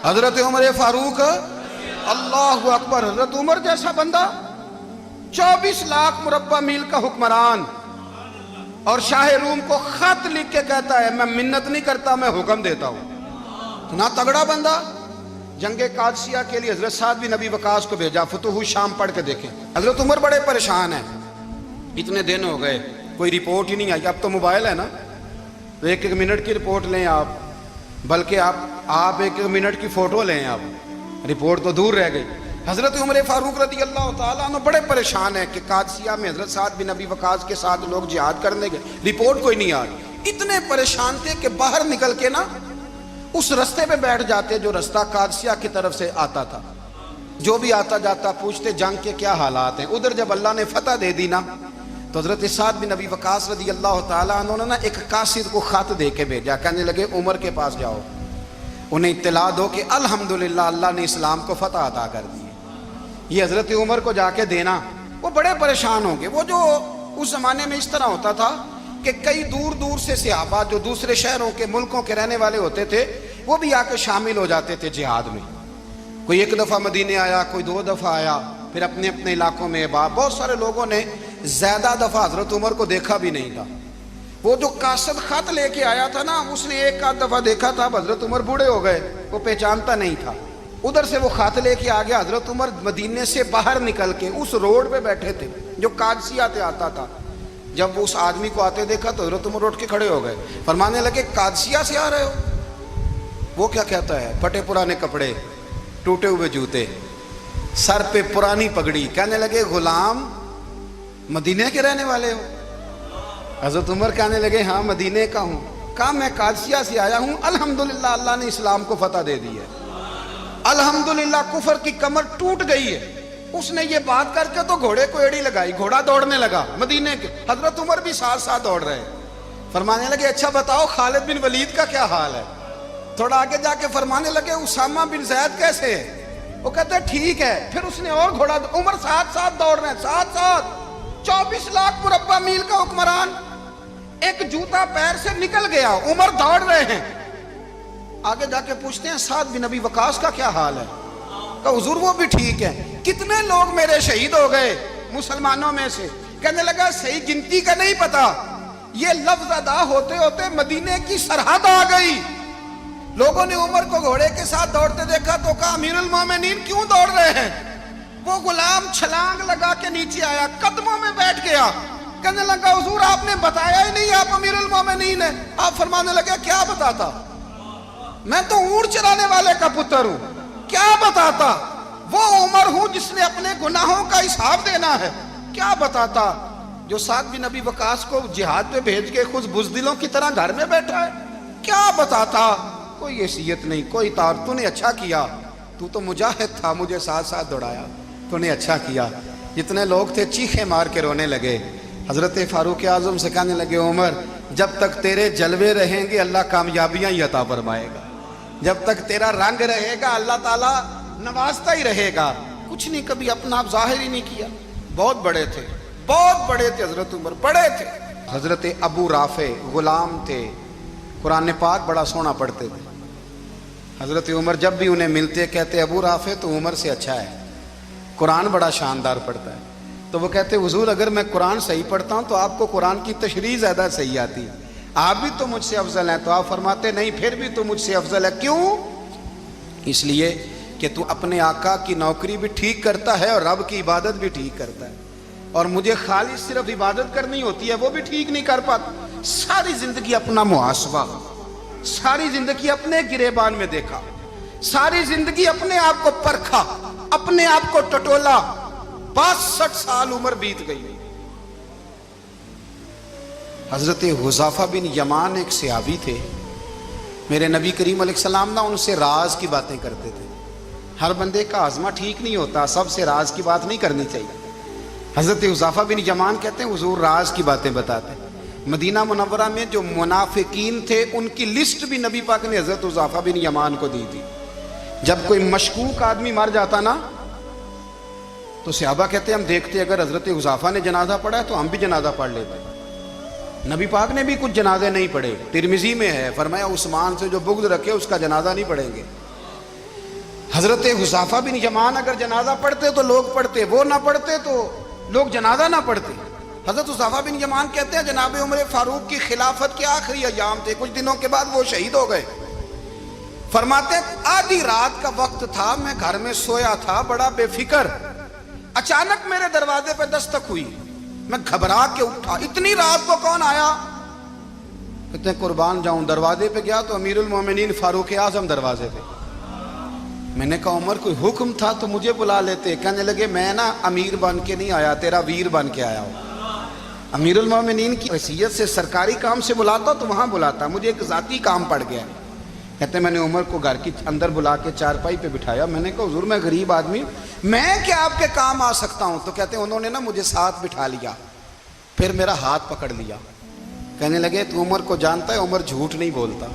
حضرت عمر فاروق اللہ اکبر، حضرت عمر جیسا بندہ 24 لاکھ مربع میل کا حکمران، اور شاہ روم کو خط لکھ کے کہتا ہے میں منت نہیں کرتا، میں حکم دیتا ہوں۔ اتنا تگڑا بندہ۔ جنگ قادسیہ کے لیے حضرت سعد بن ابی وقاص کو بھیجا، فتوح شام پڑھ کے دیکھیں۔ حضرت عمر بڑے پریشان ہیں، اتنے دن ہو گئے کوئی رپورٹ ہی نہیں آئی۔ اب تو موبائل ہے نا، تو ایک منٹ کی رپورٹ لیں آپ، بلکہ آپ ایک منٹ کی فوٹو لیں، آپ رپورٹ تو دور رہ گئی۔ حضرت عمر فاروق رضی اللہ تعالیٰ عنہ بڑے پریشان ہیں کہ قادسیہ میں حضرت سعد بن ابی وقاص کے ساتھ لوگ جہاد کرنے گئے، رپورٹ کوئی نہیں آ رہی۔ اتنے پریشان تھے کہ باہر نکل کے نا اس رستے پہ بیٹھ جاتے جو رستہ قادسیہ کی طرف سے آتا تھا، جو بھی آتا جاتا پوچھتے جنگ کے کیا حالات ہیں۔ ادھر جب اللہ نے فتح دے دی نا، تو حضرت سعد بن ابی وقاص رضی اللہ تعالیٰ عنہ نے ایک قاصد کو خط دے کے بھیجا، کہنے لگے عمر کے پاس جاؤ، انہیں اطلاع دو کہ الحمدللہ اللہ نے اسلام کو فتح عطا کر دی ہے۔ یہ حضرت عمر کو جا کے دینا، وہ بڑے پریشان ہوں گے۔ وہ جو اس زمانے میں اس طرح ہوتا تھا کہ کئی دور دور سے صحابہ جو دوسرے شہروں کے ملکوں کے رہنے والے ہوتے تھے، وہ بھی آ کے شامل ہو جاتے تھے جہاد میں۔ کوئی ایک دفعہ مدینے آیا، کوئی 2 دفعہ آیا، پھر اپنے اپنے علاقوں میں بہت سارے لوگوں نے زیادہ دفعہ حضرت عمر کو دیکھا بھی نہیں تھا۔ وہ جو قاصد خط لے کے آیا تھا نا، اس نے ایک آدھ دفعہ دیکھا تھا، حضرت عمر بوڑھے ہو گئے، وہ پہچانتا نہیں تھا۔ ادھر سے وہ خط لے کے آ گیا، حضرت عمر مدینے سے باہر نکل کے اس روڈ پہ بیٹھے تھے جو قادسیہ سے آتا تھا۔ جب وہ اس آدمی کو آتے دیکھا تو حضرت عمر اٹھ کے کھڑے ہو گئے، فرمانے لگے قادسیہ سے آ رہے ہو؟ وہ کیا کہتا ہے؟ پھٹے پرانے کپڑے، ٹوٹے ہوئے جوتے، سر پہ پرانی پگڑی، کہنے لگے غلام مدینے کے رہنے والے ہو؟ حضرت عمر کہنے لگے ہاں مدینے کا ہوں۔ کہا میں قادسیہ سے آیا ہوں، الحمدللہ اللہ نے اسلام کو فتح دے دی ہے، الحمدللہ کفر کی کمر ٹوٹ گئی ہے۔ اس نے یہ بات کر کے تو گھوڑے کو ایڑی لگائی، گھوڑا دوڑنے لگا مدینے کے، حضرت عمر بھی ساتھ ساتھ دوڑ رہے، فرمانے لگے اچھا بتاؤ خالد بن ولید کا کیا حال ہے؟ تھوڑا آگے جا کے فرمانے لگے اسامہ بن زید کیسے ہے؟ وہ کہتے ہیں ٹھیک ہے۔ پھر اس نے اور گھوڑا، عمر ساتھ ساتھ دوڑ رہے ہیں، ساتھ ساتھ 24 لاکھ مربع میل کا حکمران، ایک جوتا پیر سے نکل گیا، عمر دوڑ رہے ہیں۔ آگے جا کے پوچھتے ہیں سعد بن ابی وقاص کا کیا حال ہے؟ کہ حضور وہ بھی ٹھیک ہے۔ کتنے لوگ میرے شہید ہو گئے مسلمانوں میں سے؟ کہنے لگا صحیح گنتی کا نہیں پتا، یہ لفظ ادا ہوتے ہوتے مدینے کی سرحد آ گئی۔ لوگوں نے عمر کو گھوڑے کے ساتھ دوڑتے دیکھا تو کہا امیر المومنین کیوں دوڑ رہے ہیں؟ وہ غلام چھلانگ لگا کے نیچے آیا، قدموں میں بیٹھ گیا، کہنے لگا حضور آپ نے بتایا ہی نہیں آپ امیر المومنین ہیں۔ آپ فرمانے لگے کیا بتاتا؟ میں تو اونٹ چرانے والے کا پتر ہوں، کیا بتاتا؟ وہ عمر ہوں جس نے اپنے گناہوں کا حساب دینا ہے، کیا بتاتا؟ جو سعد بن ابی وقاص کو جہاد پہ بھیج کے خود بزدلوں کی طرح گھر میں بیٹھا ہے، کیا بتاتا؟ کوئی حیثیت نہیں، کوئی تار، تو نے اچھا کیا، تو تو مجاہد تھا، مجھے ساتھ ساتھ دوڑایا، تو نے اچھا کیا۔ جتنے لوگ تھے چیخیں مار کے رونے لگے۔ حضرت فاروق اعظم سے کہنے لگے عمر جب تک تیرے جلوے رہیں گے اللہ کامیابیاں ہی عطا فرمائے گا، جب تک تیرا رنگ رہے گا اللہ تعالیٰ نوازتا ہی رہے گا۔ کچھ نہیں، کبھی اپنا آپ ظاہر ہی نہیں کیا۔ بہت بڑے تھے، بہت بڑے تھے حضرت عمر، بڑے تھے۔ حضرت ابو رافع غلام تھے، قرآن پاک بڑا سونا پڑھتے تھے۔ حضرت عمر جب بھی انہیں ملتے کہتے ابو رافع تو عمر سے اچھا ہے، قرآن بڑا شاندار پڑھتا ہے۔ تو وہ کہتے حضور اگر میں قرآن صحیح پڑھتا ہوں تو آپ کو قرآن کی تشریح زیادہ صحیح آتی ہے، آپ بھی تو مجھ سے افضل ہیں۔ تو آپ فرماتے نہیں پھر بھی تو مجھ سے افضل ہے۔ کیوں؟ اس لیے کہ تو اپنے آقا کی نوکری بھی ٹھیک کرتا ہے اور رب کی عبادت بھی ٹھیک کرتا ہے، اور مجھے خالص صرف عبادت کرنی ہوتی ہے وہ بھی ٹھیک نہیں کر پاتا۔ ساری زندگی اپنا محاسبہ، ساری زندگی اپنے گریبان میں دیکھا، ساری زندگی اپنے آپ کو پرکھا، اپنے آپ کو ٹٹولا۔ 62 سال عمر بیت گئی۔ حضرت حذیفہ بن یمان ایک صحابی تھے، میرے نبی کریم علیہ السلام نا ان سے راز کی باتیں کرتے تھے۔ ہر بندے کا ہاضمہ ٹھیک نہیں ہوتا، سب سے راز کی بات نہیں کرنی چاہیے۔ حضرت حذیفہ بن یمان کہتے ہیں حضور راز کی باتیں بتاتے ہیں۔ مدینہ منورہ میں جو منافقین تھے ان کی لسٹ بھی نبی پاک نے حضرت حذیفہ بن یمان کو دی تھی۔ جب کوئی مشکوک آدمی مر جاتا نا تو صحابہ کہتے ہیں ہم دیکھتے اگر حضرت حذیفہ نے جنازہ پڑھا ہے تو ہم بھی جنازہ پڑھ لیتے۔ نبی پاک نے بھی کچھ جنازے نہیں پڑھے، ترمذی میں ہے، فرمایا عثمان سے جو بغض رکھے اس کا جنازہ نہیں پڑھیں گے۔ حضرت حذیفہ بن یمان اگر جنازہ پڑھتے تو لوگ پڑھتے، وہ نہ پڑھتے تو لوگ جنازہ نہ پڑھتے۔ حضرت حذیفہ بن یمان کہتے ہیں جناب عمر فاروق کی خلافت کے آخری ایام تھے، کچھ دنوں کے بعد وہ شہید ہو گئے۔ فرماتے ہیں آدھی رات کا وقت تھا، میں گھر میں سویا تھا بڑا بے فکر، اچانک میرے دروازے پہ دستک ہوئی، میں گھبرا کے اٹھا، اتنی رات کو کون آیا؟ کہتے ہیں قربان جاؤں، دروازے پہ گیا تو امیر المومنین فاروق اعظم دروازے پہ۔ میں نے کہا عمر کوئی حکم تھا تو مجھے بلا لیتے۔ کہنے لگے میں نا امیر بن کے نہیں آیا، تیرا ویر بن کے آیا ہوں۔ امیر المومنین کی حیثیت سے سرکاری کام سے بلاتا تو وہاں بلاتا، مجھے ایک ذاتی کام پڑ گیا۔ کہتے ہیں میں نے عمر کو گھر کی اندر بلا کے چارپائی پہ بٹھایا، میں نے کہا حضور میں غریب آدمی ہوں، میں کیا آپ کے کام آ سکتا ہوں؟ تو کہتے ہیں انہوں نے نا مجھے ساتھ بٹھا لیا، پھر میرا ہاتھ پکڑ لیا، کہنے لگے تو عمر کو جانتا ہے؟ عمر جھوٹ نہیں بولتا،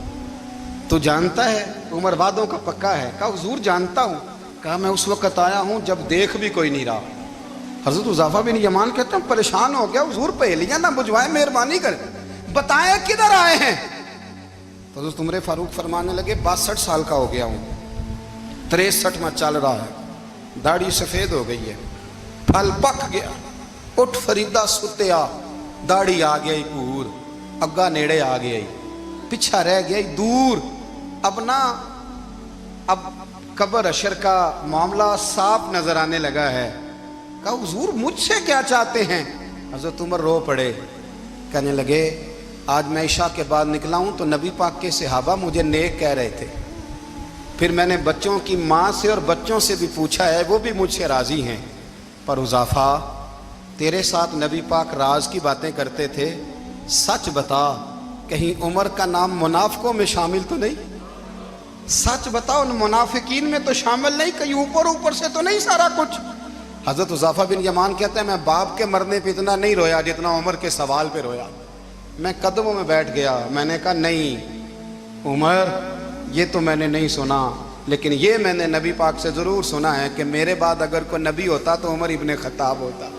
تو جانتا ہے عمر وعدوں کا پکا ہے؟ کہا حضور جانتا ہوں۔ کہا میں اس وقت آیا ہوں جب دیکھ بھی کوئی نہیں رہا۔ حضرت حذیفہ بن یمان کہتے ہیں پریشان ہو گیا، حضور پہلیاں نہ بجھوائے، مہربانی کر بتائیں کدھر آئے ہیں؟ تو حضرت عمر فاروق فرمانے لگے 62 سال کا ہو گیا ہوں، 63 میں چل رہا ہے، داڑھی سفید ہو گئی ہے، پھل پک گیا، اٹھ فریدہ ستیا، داڑھی آ گئی پور، اگا نیڑے آ گئی، پیچھا رہ گئی دور، اب قبر اشر کا معاملہ صاف نظر آنے لگا ہے۔ کہا حضور مجھ سے کیا چاہتے ہیں؟ حضرت عمر رو پڑے، کہنے لگے آج میں عشاء کے بعد نکلا ہوں تو نبی پاک کے صحابہ مجھے نیک کہہ رہے تھے، پھر میں نے بچوں کی ماں سے اور بچوں سے بھی پوچھا ہے، وہ بھی مجھ سے راضی ہیں، پر حذیفہ تیرے ساتھ نبی پاک راز کی باتیں کرتے تھے، سچ بتا کہیں عمر کا نام منافقوں میں شامل تو نہیں؟ سچ بتا ان منافقین میں تو شامل نہیں، کہیں اوپر سے تو نہیں سارا کچھ؟ حضرت حذیفہ بن یمان کہتے ہیں میں باپ کے مرنے پہ اتنا نہیں رویا جتنا عمر کے سوال پہ رویا۔ میں قدموں میں بیٹھ گیا، میں نے کہا نہیں عمر یہ تو میں نے نہیں سنا، لیکن یہ میں نے نبی پاک سے ضرور سنا ہے کہ میرے بعد اگر کوئی نبی ہوتا تو عمر ابن خطاب ہوتا۔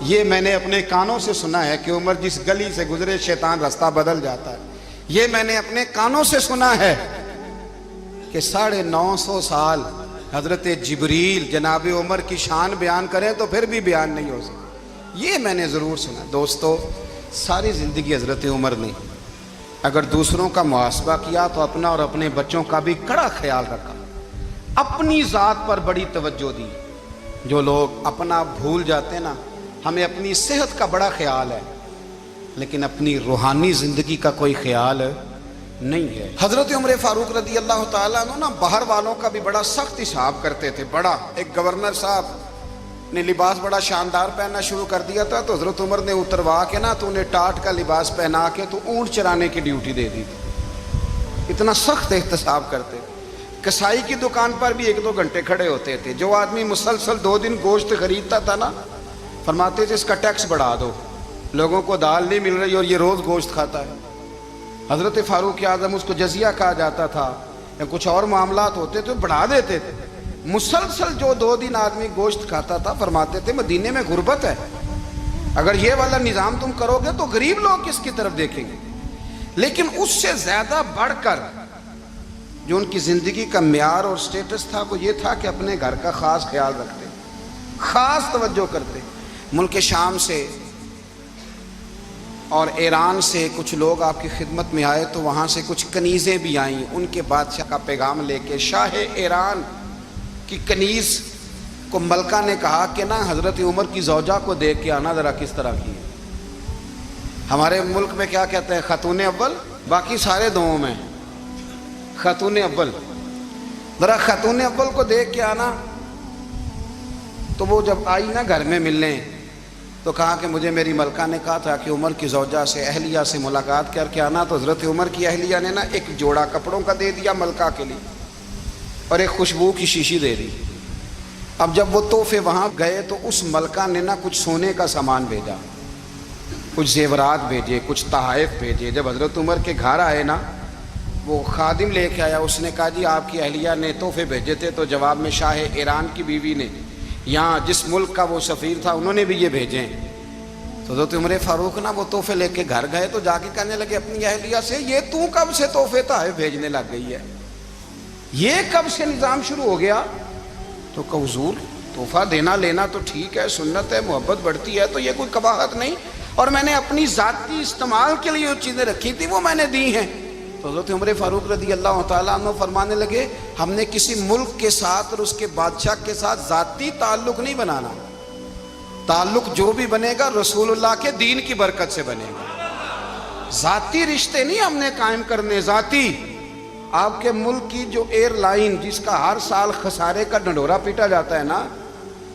یہ میں نے اپنے کانوں سے سنا ہے کہ عمر جس گلی سے گزرے شیطان رستہ بدل جاتا ہے۔ یہ میں نے اپنے کانوں سے سنا ہے کہ 950 سال حضرت جبریل جناب عمر کی شان بیان کریں تو پھر بھی بیان نہیں ہو سکتا، یہ میں نے ضرور سنا۔ دوستو ساری زندگی حضرت عمر نے اگر دوسروں کا محاسبہ کیا تو اپنا اور اپنے بچوں کا بھی کڑا خیال رکھا، اپنی ذات پر بڑی توجہ دی۔ جو لوگ اپنا بھول جاتے نا، ہمیں اپنی صحت کا بڑا خیال ہے لیکن اپنی روحانی زندگی کا کوئی خیال نہیں ہے۔ حضرت عمر فاروق رضی اللہ تعالیٰ عنہ نا باہر والوں کا بھی بڑا سخت حساب کرتے تھے۔ بڑا ایک گورنر صاحب نے لباس بڑا شاندار پہننا شروع کر دیا تھا تو حضرت عمر نے اتروا کے نا تو انہیں ٹاٹ کا لباس پہنا کے تو اونٹ چرانے کی ڈیوٹی دے دی تھی، اتنا سخت احتساب کرتے۔ کسائی کی دکان پر بھی 1-2 گھنٹے کھڑے ہوتے تھے۔ جو آدمی مسلسل 2 دن گوشت خریدتا تھا نا، فرماتے تھے اس کا ٹیکس بڑھا دو، لوگوں کو دال نہیں مل رہی اور یہ روز گوشت کھاتا ہے۔ حضرت فاروق اعظم اس کو جزیہ کہا جاتا تھا، یا کچھ اور معاملات ہوتے تھے بڑھا دیتے تھے۔ مسلسل جو 2 دن آدمی گوشت کھاتا تھا، فرماتے تھے مدینے میں غربت ہے، اگر یہ والا نظام تم کرو گے تو غریب لوگ کس کی طرف دیکھیں گے۔ لیکن اس سے زیادہ بڑھ کر جو ان کی زندگی کا معیار اور سٹیٹس تھا وہ یہ تھا کہ اپنے گھر کا خاص خیال رکھتے، خاص توجہ کرتے۔ ملک شام سے اور ایران سے کچھ لوگ آپ کی خدمت میں آئے تو وہاں سے کچھ کنیزیں بھی آئیں، ان کے بادشاہ کا پیغام لے کے۔ شاہ ایران کی کنیز کو ملکہ نے کہا کہ نا حضرت عمر کی زوجہ کو دیکھ کے آنا ذرا کس طرح کی ہے۔ ہمارے ملک میں کیا کہتے ہیں؟ خاتون اول، باقی سارے دوؤں میں خاتون اول، ذرا خاتون اول کو دیکھ کے آنا۔ تو وہ جب آئی نا گھر میں ملنے تو کہا کہ مجھے میری ملکہ نے کہا تھا کہ عمر کی زوجہ سے اہلیہ سے ملاقات کر کے آنا۔ تو حضرت عمر کی اہلیہ نے نا ایک جوڑا کپڑوں کا دے دیا ملکہ کے لیے اور ایک خوشبو کی شیشی دے دی۔ اب جب وہ تحفے وہاں گئے تو اس ملکہ نے نا کچھ سونے کا سامان بھیجا، کچھ زیورات بھیجے، کچھ تحائف بھیجے۔ جب حضرت عمر کے گھر آئے نا، وہ خادم لے کے آیا، اس نے کہا جی آپ کی اہلیہ نے تحفے بھیجے تھے، تو جواب میں شاہ ایران کی بیوی نے، یہاں جس ملک کا وہ سفیر تھا، انہوں نے بھی یہ بھیجے۔ تو حضرت عمر فاروق نا وہ تحفے لے کے گھر گئے تو جا کے کہنے لگے اپنی اہلیہ سے، یہ تو کب سے تحفے تحائف بھیجنے لگ گئی ہے؟ یہ کب سے نظام شروع ہو گیا؟ تو کہ حضور تحفہ دینا لینا تو ٹھیک ہے، سنت ہے، محبت بڑھتی ہے، تو یہ کوئی قباحت نہیں، اور میں نے اپنی ذاتی استعمال کے لیے جو چیزیں رکھی تھی وہ میں نے دی ہیں۔ تو حضرت عمر فاروق رضی اللہ تعالیٰ عنہ فرمانے لگے ہم نے کسی ملک کے ساتھ اور اس کے بادشاہ کے ساتھ ذاتی تعلق نہیں بنانا، تعلق جو بھی بنے گا رسول اللہ کے دین کی برکت سے بنے گا، ذاتی رشتے نہیں ہم نے قائم کرنے۔ ذاتی آپ کے ملک کی جو ایئر لائن جس کا ہر سال خسارے کا ڈنڈورا پیٹا جاتا ہے نا،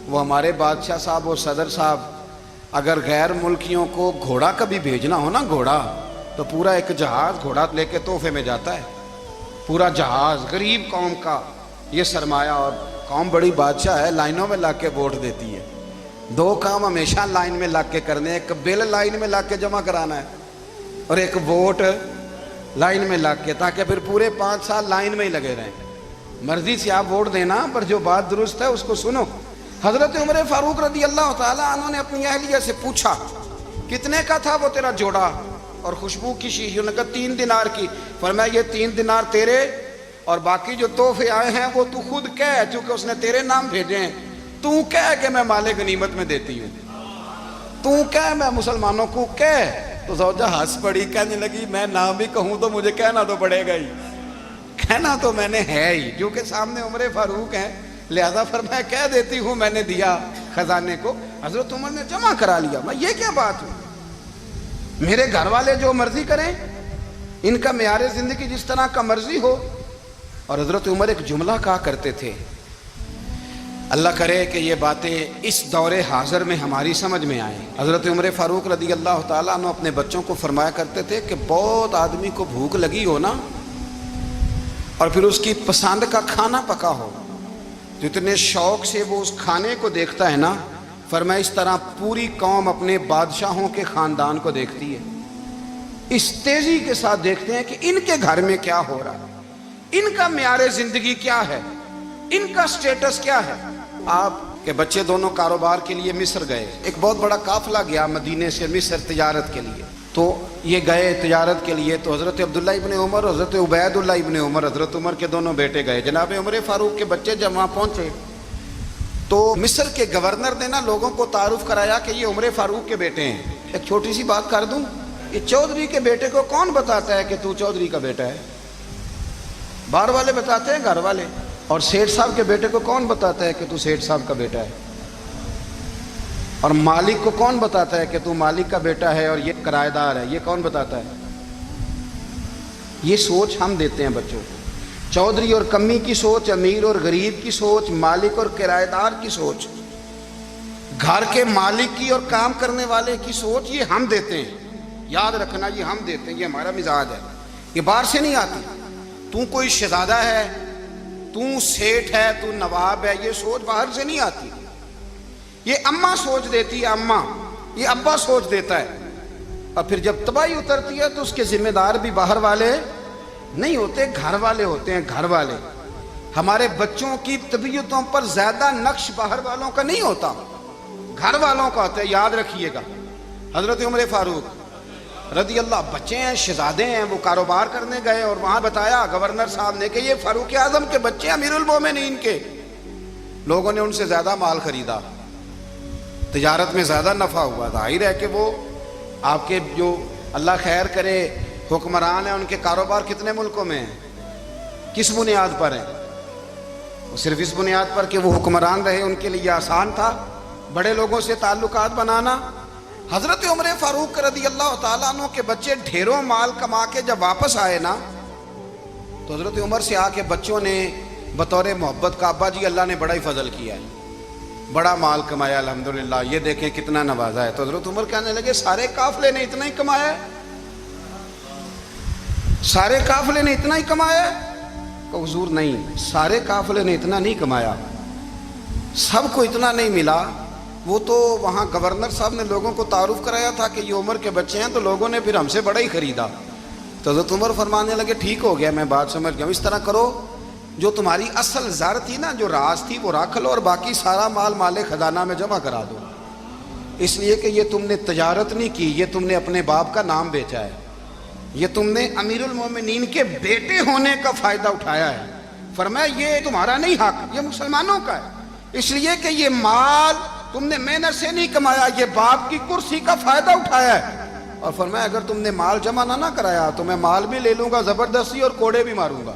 وہ ہمارے بادشاہ صاحب اور صدر صاحب اگر غیر ملکیوں کو گھوڑا کبھی بھیجنا ہو نا، گھوڑا، تو پورا ایک جہاز گھوڑا لے کے تحفے میں جاتا ہے، پورا جہاز غریب قوم کا یہ سرمایہ، اور قوم بڑی بادشاہ ہے، لائنوں میں لا کے ووٹ دیتی ہے، دو کام ہمیشہ لائن میں لا کے کرنے، ایک بل لائن میں لا کے جمع کرانا ہے اور ایک ووٹ لائن میں لا کے، تاکہ پھر پورے 5 سال لائن میں ہی لگے رہیں۔ مرضی سے آپ ووٹ دینا، پر جو بات درست ہے اس کو سنو۔ حضرت عمر فاروق رضی اللہ تعالیٰ عنہ نے اپنی اہلیہ سے پوچھا کتنے کا تھا وہ تیرا جوڑا اور خوشبو کی شیشی؟ انہوں نے کہا 3 دینار کی۔ فرمایا یہ 3 دینار تیرے، اور باقی جو تحفے آئے ہیں وہ تو خود کہہ، چونکہ اس نے تیرے نام بھیجے ہیں، تو کہہ کہ میں مال غنیمت میں دیتی ہوں، تو کہہ میں مسلمانوں کو کہہ۔ تو زوجہ ہنس پڑی، کہنے لگی میں نہ بھی کہوں تو مجھے کہنا تو پڑے گا ہی، کہنا تو میں نے ہے ہی، جو کہ سامنے عمر فاروق ہیں، لہذا فرمایا کہہ دیتی ہوں میں نے دیا خزانے کو۔ حضرت عمر نے جمع کرا لیا۔ میں یہ کیا بات ہے، میرے گھر والے جو مرضی کریں، ان کا معیار زندگی جس طرح کا مرضی ہو۔ اور حضرت عمر ایک جملہ کہا کرتے تھے، اللہ کرے کہ یہ باتیں اس دور حاضر میں ہماری سمجھ میں آئیں۔ حضرت عمر فاروق رضی اللہ تعالیٰ عنہ اپنے بچوں کو فرمایا کرتے تھے کہ بہت آدمی کو بھوک لگی ہو نا، اور پھر اس کی پسند کا کھانا پکا ہو، جتنے شوق سے وہ اس کھانے کو دیکھتا ہے نا، فرمایا اس طرح پوری قوم اپنے بادشاہوں کے خاندان کو دیکھتی ہے، اس تیزی کے ساتھ دیکھتے ہیں کہ ان کے گھر میں کیا ہو رہا ہے، ان کا معیار زندگی کیا ہے، ان کا سٹیٹس کیا ہے۔ آپ کے بچے دونوں کاروبار کے لیے مصر گئے، ایک بہت بڑا قافلہ گیا مدینے سے مصر تجارت کے لیے، تو یہ گئے تجارت کے لیے، تو حضرت عبداللہ ابن عمر، حضرت عبید اللہ ابن عمر، حضرت عمر کے دونوں بیٹے گئے۔ جناب عمر فاروق کے بچے جب وہاں پہنچے تو مصر کے گورنر نے نا لوگوں کو تعارف کرایا کہ یہ عمر فاروق کے بیٹے ہیں۔ ایک چھوٹی سی بات کر دوں، یہ چودھری کے بیٹے کو کون بتاتا ہے کہ تو چودھری کا بیٹا ہے؟ باہر والے بتاتے ہیں، گھر والے۔ اور سیٹھ صاحب کے بیٹے کو کون بتاتا ہے کہ تو سیٹھ صاحب کا بیٹا ہے؟ اور مالک کو کون بتاتا ہے کہ تو مالک کا بیٹا ہے اور یہ کرایہ دار ہے؟ یہ کون بتاتا ہے؟ یہ سوچ ہم دیتے ہیں بچوں کو، چودھری اور کمی کی سوچ، امیر اور غریب کی سوچ، مالک اور کرایہ دار کی سوچ، گھر کے مالک کی اور کام کرنے والے کی سوچ، یہ ہم دیتے ہیں۔ یاد رکھنا، یہ ہم دیتے ہیں، یہ ہمارا مزاج ہے، یہ باہر سے نہیں آتی۔ تو کوئی شہزادہ ہے، تو سیٹھ ہے، تو نواب ہے، یہ سوچ باہر سے نہیں آتی، یہ اماں سوچ دیتی ہے، اماں، یہ ابا سوچ دیتا ہے، اور پھر جب تباہی اترتی ہے تو اس کے ذمہ دار بھی باہر والے نہیں ہوتے، گھر والے ہوتے ہیں، گھر والے۔ ہمارے بچوں کی طبیعتوں پر زیادہ نقش باہر والوں کا نہیں ہوتا، گھر والوں کا ہوتا ہے، یاد رکھیے گا۔ حضرت عمر فاروق رضی اللہ، بچے ہیں، شہزادے ہیں، وہ کاروبار کرنے گئے، اور وہاں بتایا گورنر صاحب نے کہ یہ فاروق اعظم کے بچے، امیر المومنین کے۔ لوگوں نے ان سے زیادہ مال خریدا، تجارت میں زیادہ نفع ہوا، ظاہر ہے کہ وہ آپ کے جو اللہ خیر کرے حکمران ہیں، ان کے کاروبار کتنے ملکوں میں ہیں، کس بنیاد پر ہیں؟ صرف اس بنیاد پر کہ وہ حکمران رہے، ان کے لیے آسان تھا بڑے لوگوں سے تعلقات بنانا۔ حضرت عمر فاروق رضی اللہ تعالیٰ عنہ کے بچے ڈھیروں مال کما کے جب واپس آئے نا، تو حضرت عمر سے آ کے بچوں نے بطور محبت کا، ابا جی اللہ نے بڑا ہی فضل کیا ہے، بڑا مال کمایا الحمدللہ، یہ دیکھیں کتنا نوازا ہے۔ تو حضرت عمر کہنے لگے سارے قافلے نے اتنا ہی کمایا ہے؟ سارے قافلے نے اتنا ہی کمایا ہے؟ کہ حضور نہیں، سارے قافلے نے اتنا نہیں کمایا، سب کو اتنا نہیں ملا۔ وہ تو وہاں گورنر صاحب نے لوگوں کو تعارف کرایا تھا کہ یہ عمر کے بچے ہیں، تو لوگوں نے پھر ہم سے بڑا ہی خریدا۔ تو حضرت عمر فرمانے لگے ٹھیک ہو گیا، میں بات سمجھ گیا، اس طرح کرو، جو تمہاری اصل زر تھی نا، جو راز تھی، وہ رکھ لو، اور باقی سارا مال مال خزانہ میں جمع کرا دو، اس لیے کہ یہ تم نے تجارت نہیں کی، یہ تم نے اپنے باپ کا نام بیچا ہے، یہ تم نے امیر المومنین کے بیٹے ہونے کا فائدہ اٹھایا ہے۔ فرمایا یہ تمہارا نہیں حق، یہ مسلمانوں کا ہے، اس لیے کہ یہ مال تم نے محنت سے نہیں کمایا، یہ باپ کی کرسی کا فائدہ اٹھایا ہے۔ اور فرمایا اگر تم نے مال جمع نہ کرایا تو میں مال بھی لے لوں گا زبردستی اور کوڑے بھی ماروں گا،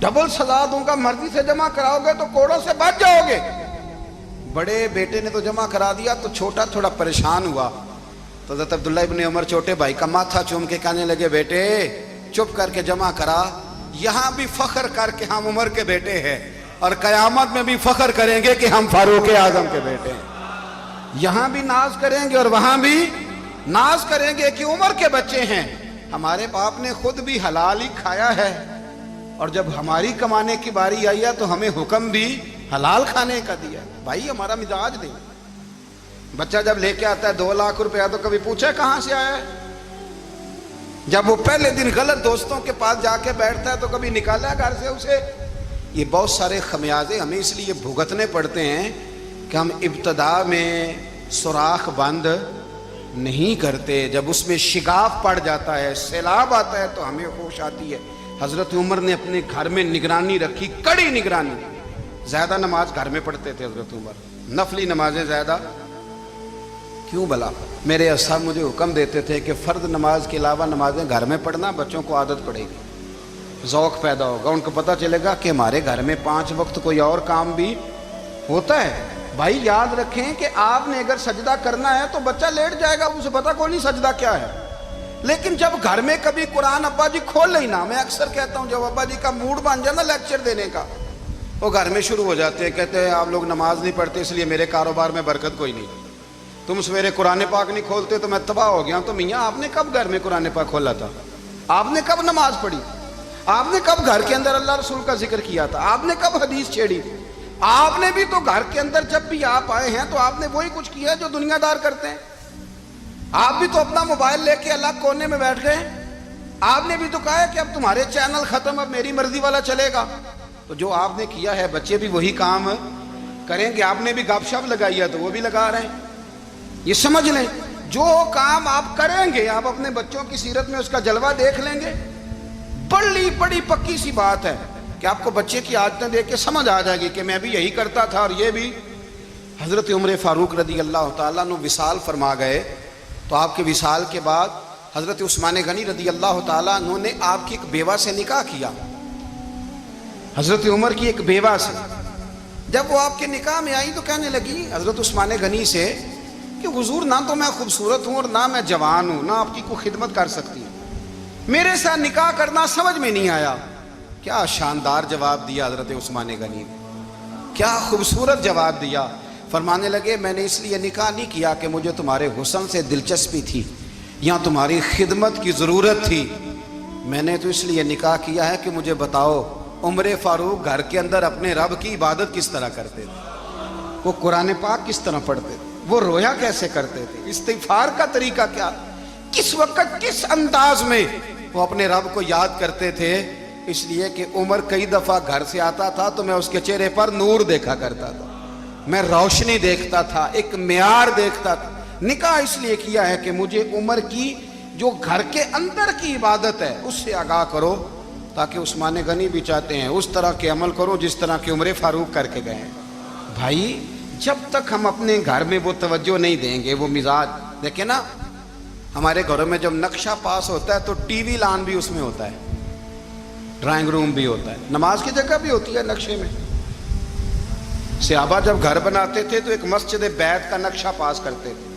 ڈبل سزا دوں گا۔ مرضی سے جمع کراؤ گے تو کوڑوں سے بچ جاؤ گے۔ بڑے بیٹے نے تو جمع کرا دیا تو چھوٹا تھوڑا پریشان ہوا، تو حضرت عبداللہ ابن عمر چھوٹے بھائی کا ماتھا چوم کے کہنے لگے بیٹے چپ کر کے جمع کرا، یہاں بھی فخر کر کے ہم عمر کے بیٹے ہیں اور قیامت میں بھی فخر کریں گے کہ ہم فاروق اعظم کے بیٹے ہیں۔ یہاں بھی ناز کریں گے اور وہاں بھی ناز کریں گے کہ عمر کے بچے ہیں۔ ہمارے باپ نے خود بھی حلال ہی کھایا ہے، اور جب ہماری کمانے کی باری آئی ہے تو ہمیں حکم بھی حلال کھانے کا دیا ہے۔ بھائی ہمارا مزاج دیں۔ بچہ جب لے کے آتا ہے 2 لاکھ روپیہ تو کبھی پوچھے کہاں سے آیا ہے؟ جب وہ پہلے دن غلط دوستوں کے پاس جا کے بیٹھتا ہے تو کبھی نکالا ہے گھر سے اسے؟ یہ بہت سارے خمیازے ہمیں اس لیے بھگتنے پڑتے ہیں کہ ہم ابتدا میں سوراخ بند نہیں کرتے، جب اس میں شگاف پڑ جاتا ہے، سیلاب آتا ہے تو ہمیں ہوش آتی ہے۔ حضرت عمر نے اپنے گھر میں نگرانی رکھی، کڑی نگرانی۔ زیادہ نماز گھر میں پڑھتے تھے حضرت عمر، نفلی نمازیں زیادہ کیوں بلا؟ میرے اصحاب مجھے حکم دیتے تھے کہ فرض نماز کے علاوہ نمازیں گھر میں پڑھنا، بچوں کو عادت پڑے گی، ذوق پیدا ہوگا، ان کو پتہ چلے گا کہ ہمارے گھر میں 5 وقت کوئی اور کام بھی ہوتا ہے۔ بھائی یاد رکھیں کہ آپ نے اگر سجدہ کرنا ہے تو بچہ لیٹ جائے گا، اسے پتہ کوئی نہیں سجدہ کیا ہے، لیکن جب گھر میں کبھی قرآن ابا جی کھول لینا، میں اکثر کہتا ہوں جب ابا جی کا موڈ بن جائے نا لیکچر دینے کا، وہ گھر میں شروع ہو جاتے ہیں، کہتے ہیں آپ لوگ نماز نہیں پڑھتے اس لیے میرے کاروبار میں برکت کوئی نہیں، تم سویرے قرآن پاک نہیں کھولتے تو میں تباہ ہو گیا ہوں۔ تو میاں آپ نے کب گھر میں قرآن پاک کھولا تھا؟ آپ نے کب نماز پڑھی؟ آپ نے کب گھر کے اندر اللہ رسول کا ذکر کیا تھا؟ آپ نے کب حدیث چھیڑی؟ آپ نے بھی تو گھر کے اندر جب بھی آپ آئے ہیں تو آپ نے وہی کچھ کیا جو دنیا دار کرتے ہیں۔ آپ بھی تو اپنا موبائل لے کے الگ کونے میں بیٹھ گئے، آپ نے بھی تو کہا ہے کہ اب تمہارے چینل ختم، اب میری مرضی والا چلے گا۔ تو جو آپ نے کیا ہے بچے بھی وہی کام کریں گے۔ آپ نے بھی گپ شپ لگائی ہے تو وہ بھی لگا رہے ہیں۔ یہ سمجھ لیں جو کام آپ کریں گے آپ اپنے بچوں کی سیرت میں اس کا جلوہ دیکھ لیں گے۔ بڑی پکی سی بات ہے کہ آپ کو بچے کی عادتیں دیکھ کے سمجھ آ جائے گی کہ میں بھی یہی کرتا تھا اور یہ بھی۔ حضرت عمر فاروق رضی اللہ تعالیٰ عنہ وصال فرما گئے، تو آپ کے وصال کے بعد حضرت عثمان غنی رضی اللہ تعالیٰ عنہ نے آپ کی ایک بیوہ سے نکاح کیا، حضرت عمر کی ایک بیوہ سے۔ جب وہ آپ کے نکاح میں آئی تو کہنے لگی حضرت عثمان غنی سے کہ حضور نہ تو میں خوبصورت ہوں اور نہ میں جوان ہوں، نہ آپ کی کوئی خدمت کر سکتی ہوں، میرے ساتھ نکاح کرنا سمجھ میں نہیں آیا۔ کیا شاندار جواب دیا حضرت عثمان غنی نے، کیا خوبصورت جواب دیا۔ فرمانے لگے میں نے اس لیے نکاح نہیں کیا کہ مجھے تمہارے حسن سے دلچسپی تھی یا تمہاری خدمت کی ضرورت تھی، میں نے تو اس لیے نکاح کیا ہے کہ مجھے بتاؤ عمر فاروق گھر کے اندر اپنے رب کی عبادت کس طرح کرتے تھے، وہ قرآن پاک کس طرح پڑھتے تھے، وہ رویا کیسے کرتے تھے، استغفار کا طریقہ کیا، کس وقت کس انداز میں وہ اپنے رب کو یاد کرتے تھے۔ اس لیے کہ عمر کئی دفعہ گھر سے آتا تھا تو میں اس کے چہرے پر نور دیکھا کرتا تھا، میں روشنی دیکھتا تھا، ایک معیار دیکھتا تھا۔ نکاح اس لیے کیا ہے کہ مجھے عمر کی جو گھر کے اندر کی عبادت ہے اس سے آگاہ کرو، تاکہ عثمان غنی بھی چاہتے ہیں اس طرح کے عمل کرو جس طرح کہ عمر فاروق کر کے گئے ہیں۔ بھائی جب تک ہم اپنے گھر میں وہ توجہ نہیں دیں گے، وہ مزاج دیکھیں نا، ہمارے گھروں میں جب نقشہ پاس ہوتا ہے تو ٹی وی لان بھی اس میں ہوتا ہے، ڈرائنگ روم بھی ہوتا ہے، نماز کی جگہ بھی ہوتی ہے نقشے میں۔ صحابہ جب گھر بناتے تھے تو ایک مسجد بیت کا نقشہ پاس کرتے تھے،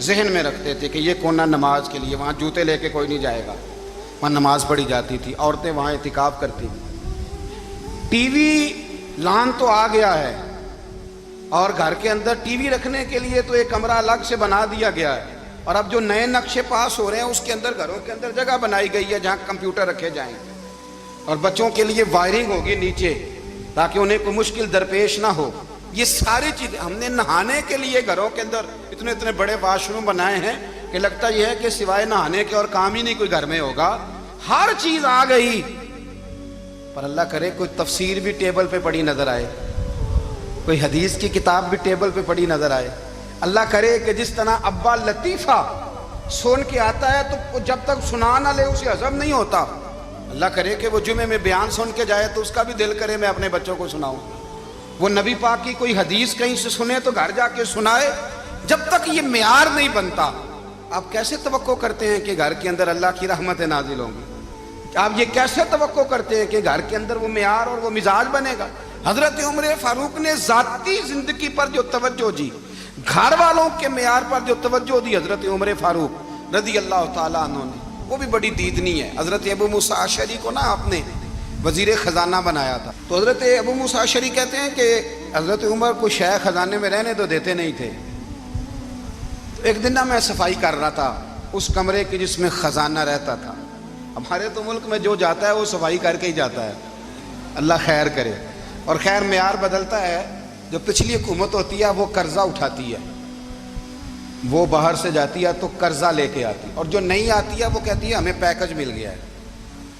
ذہن میں رکھتے تھے کہ یہ کونا نماز کے لیے، وہاں جوتے لے کے کوئی نہیں جائے گا، وہاں نماز پڑھی جاتی تھی، عورتیں وہاں اعتکاف کرتی تھیں۔ ٹی وی لان تو آ گیا ہے اور گھر کے اندر ٹی وی رکھنے کے لیے تو ایک کمرہ الگ سے بنا دیا گیا ہے، اور اب جو نئے نقشے پاس ہو رہے ہیں اس کے اندر گھروں کے اندر جگہ بنائی گئی ہے جہاں کمپیوٹر رکھے جائیں گے، اور بچوں کے لیے وائرنگ ہوگی نیچے تاکہ انہیں کوئی مشکل درپیش نہ ہو۔ یہ ساری چیزیں ہم نے نہانے کے لیے گھروں کے اندر اتنے بڑے واش روم بنائے ہیں کہ لگتا یہ ہے کہ سوائے نہانے کے اور کام ہی نہیں کوئی گھر میں ہوگا، ہر چیز آ گئی۔ پر اللہ کرے کوئی تفسیر بھی ٹیبل پہ پڑی نظر آئے، کوئی حدیث کی کتاب بھی ٹیبل پہ پڑی نظر آئے۔ اللہ کرے کہ جس طرح ابا لطیفہ سن کے آتا ہے تو جب تک سنا نہ لے اسے ہضم نہیں ہوتا، اللہ کرے کہ وہ جمعے میں بیان سن کے جائے تو اس کا بھی دل کرے میں اپنے بچوں کو سناؤں. وہ نبی پاک کی کوئی حدیث کہیں سے سنے تو گھر جا کے سنائے. جب تک یہ معیار نہیں بنتا آپ کیسے توقع کرتے ہیں کہ گھر کے اندر اللہ کی رحمتیں نازل ہوں گی؟ آپ یہ کیسے توقع کرتے ہیں کہ گھر کے اندر وہ معیار اور وہ مزاج بنے گا؟ حضرت عمر فاروق نے ذاتی زندگی پر جو توجہ دی، گھر والوں کے معیار پر جو توجہ دی حضرت عمر فاروق رضی اللہ تعالیٰ عنہ نے، وہ بھی بڑی دیدنی ہے. حضرت ابو موسیٰ اشعری کو نا آپ نے وزیر خزانہ بنایا تھا. تو حضرت ابو موسیٰ اشعری کہتے ہیں کہ حضرت عمر کو شیخ خزانے میں رہنے تو دیتے نہیں تھے. ایک دن نا میں صفائی کر رہا تھا اس کمرے کی جس میں خزانہ رہتا تھا. ہمارے تو ملک میں جو جاتا ہے وہ صفائی کر کے ہی جاتا ہے، اللہ خیر کرے. اور خیر معیار بدلتا ہے. جو پچھلی حکومت ہوتی ہے وہ قرضہ اٹھاتی ہے، وہ باہر سے جاتی ہے تو قرضہ لے کے آتی، اور جو نہیں آتی ہے وہ کہتی ہے ہمیں پیکج مل گیا ہے.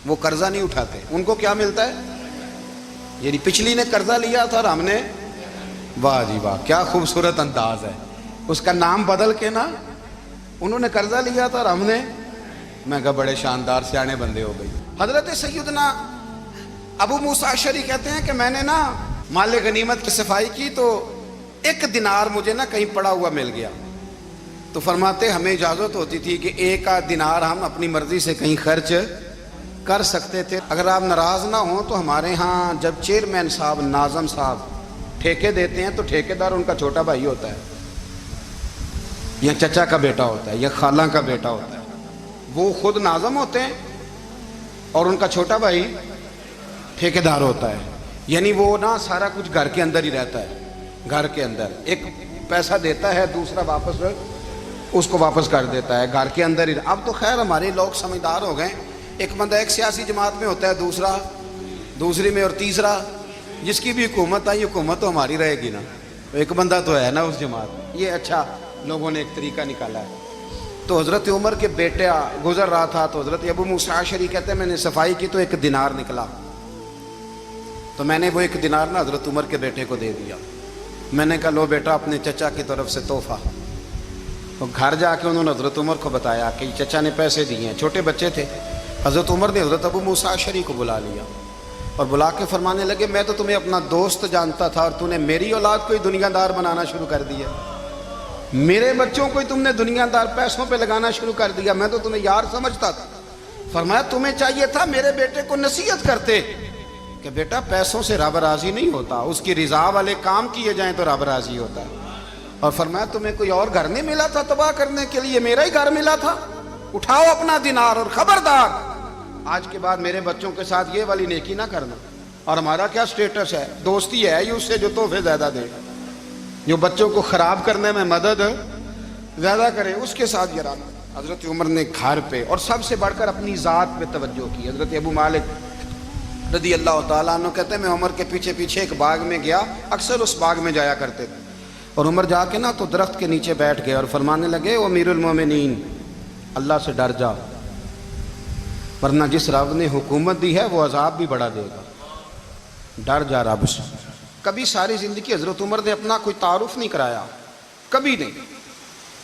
وہ قرضہ نہیں اٹھاتے. ان کو کیا ملتا ہے؟ یعنی پچھلی نے قرضہ لیا تھا اور ہم نے، واہ جی واہ کیا خوبصورت انداز ہے. اس کا نام بدل کے نا، انہوں نے قرضہ لیا تھا اور ہم نے، میں کہا بڑے شاندار سیانے بندے ہو گئی. حضرت سیدنا ابو موسیٰ اشعری کہتے ہیں کہ میں نے نا مال غنیمت کی صفائی کی تو 1 دینار مجھے نا کہیں پڑا ہوا مل گیا. تو فرماتے ہمیں اجازت ہوتی تھی کہ 1 دینار ہم اپنی مرضی سے کہیں خرچ کر سکتے تھے. اگر آپ ناراض نہ ہوں تو ہمارے ہاں جب چیئرمین صاحب، ناظم صاحب ٹھیکے دیتے ہیں تو ٹھیکیدار ان کا چھوٹا بھائی ہوتا ہے، یا چچا کا بیٹا ہوتا ہے، یا خالہ کا بیٹا ہوتا ہے. وہ خود ناظم ہوتے ہیں اور ان کا چھوٹا بھائی ٹھیکیدار ہوتا ہے. یعنی وہ نا سارا کچھ گھر کے اندر ہی رہتا ہے. گھر کے اندر ایک پیسہ دیتا ہے، دوسرا واپس اس کو واپس کر دیتا ہے. گھر کے اندر ہی. اب تو خیر ہمارے لوگ سمجھدار ہو گئے. ایک بندہ ایک سیاسی جماعت میں ہوتا ہے، دوسرا دوسری میں، اور تیسرا جس کی بھی حکومت آئی حکومت تو ہماری رہے گی نا. ایک بندہ تو ہے نا اس جماعت میں. یہ اچھا لوگوں نے ایک طریقہ نکالا ہے. تو حضرت عمر کے بیٹا گزر رہا تھا تو حضرت ابو موسیٰ اشعری کہتے ہیں میں نے صفائی کی تو 1 دینار نکلا. تو میں نے وہ 1 دینار نا حضرت عمر کے بیٹے کو دے دیا. میں نے کہا لو بیٹا اپنے چچا کی طرف سے تحفہ. تو گھر جا کے انہوں نے حضرت عمر کو بتایا کہ چچا نے پیسے دیے ہیں. چھوٹے بچے تھے. حضرت عمر نے حضرت ابو موسیٰ اشعری کو بلا لیا اور بلا کے فرمانے لگے میں تو تمہیں اپنا دوست جانتا تھا اور تو نے میری اولاد کو ہی دنیا دار بنانا شروع کر دیا. میرے بچوں کو ہی تم نے دنیا دار پیسوں پہ لگانا شروع کر دیا. میں تو تمہیں یار سمجھتا تھا. فرمایا تمہیں چاہیے تھا میرے بیٹے کو نصیحت کرتے کہ بیٹا پیسوں سے رب راضی نہیں ہوتا، اس کی رضا والے کام کیے جائیں تو رب راضی ہوتا ہے. اور فرمایا تمہیں کوئی اور گھر نہیں ملا تھا تباہ کرنے کے لیے، میرا ہی گھر ملا تھا. اٹھاؤ اپنا دینار اور خبردار آج کے بعد میرے بچوں کے ساتھ یہ والی نیکی نہ کرنا. اور ہمارا کیا سٹیٹس ہے؟ دوستی ہے اس سے جو تحفے زیادہ دے، جو بچوں کو خراب کرنے میں مدد زیادہ کرے، اس کے ساتھ یہ رہنا. حضرت عمر نے گھر پہ اور سب سے بڑھ کر اپنی ذات پہ توجہ کی. حضرت ابو مالک رضی اللہ تعالیٰ عنہ کہتے ہیں میں عمر کے پیچھے پیچھے ایک باغ میں گیا، اکثر اس باغ میں جایا کرتے تھے. اور عمر جا کے نا تو درخت کے نیچے بیٹھ گئے اور فرمانے لگے او امیر المومنین اللہ سے ڈر جا، ورنہ جس رب نے حکومت دی ہے وہ عذاب بھی بڑھا دے گا. ڈر جا رب سے. کبھی ساری زندگی حضرت عمر نے اپنا کوئی تعارف نہیں کرایا، کبھی نہیں.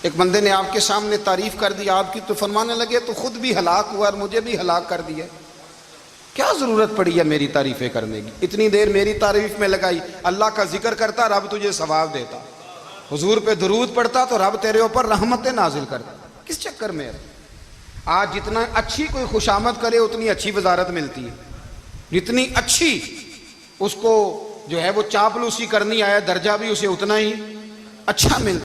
ایک بندے نے آپ کے سامنے تعریف کر دی آپ کی تو فرمانے لگے تو خود بھی ہلاک ہوا اور مجھے بھی ہلاک کر دیا. کیا ضرورت پڑی ہے میری تعریفیں کرنے کی؟ اتنی دیر میری تعریف میں لگائی. اللہ کا ذکر کرتا رب تجھے ثواب دیتا، حضور پہ درود پڑھتا تو رب تیرے اوپر رحمتیں نازل کرتا. کس چکر میں؟ آج جتنا اچھی کوئی خوشامد کرے اتنی اچھی وزارت ملتی ہے، جتنی اچھی اس کو جو ہے وہ چاپلوسی کرنی آیا درجہ بھی اسے اتنا ہی اچھا ملتا.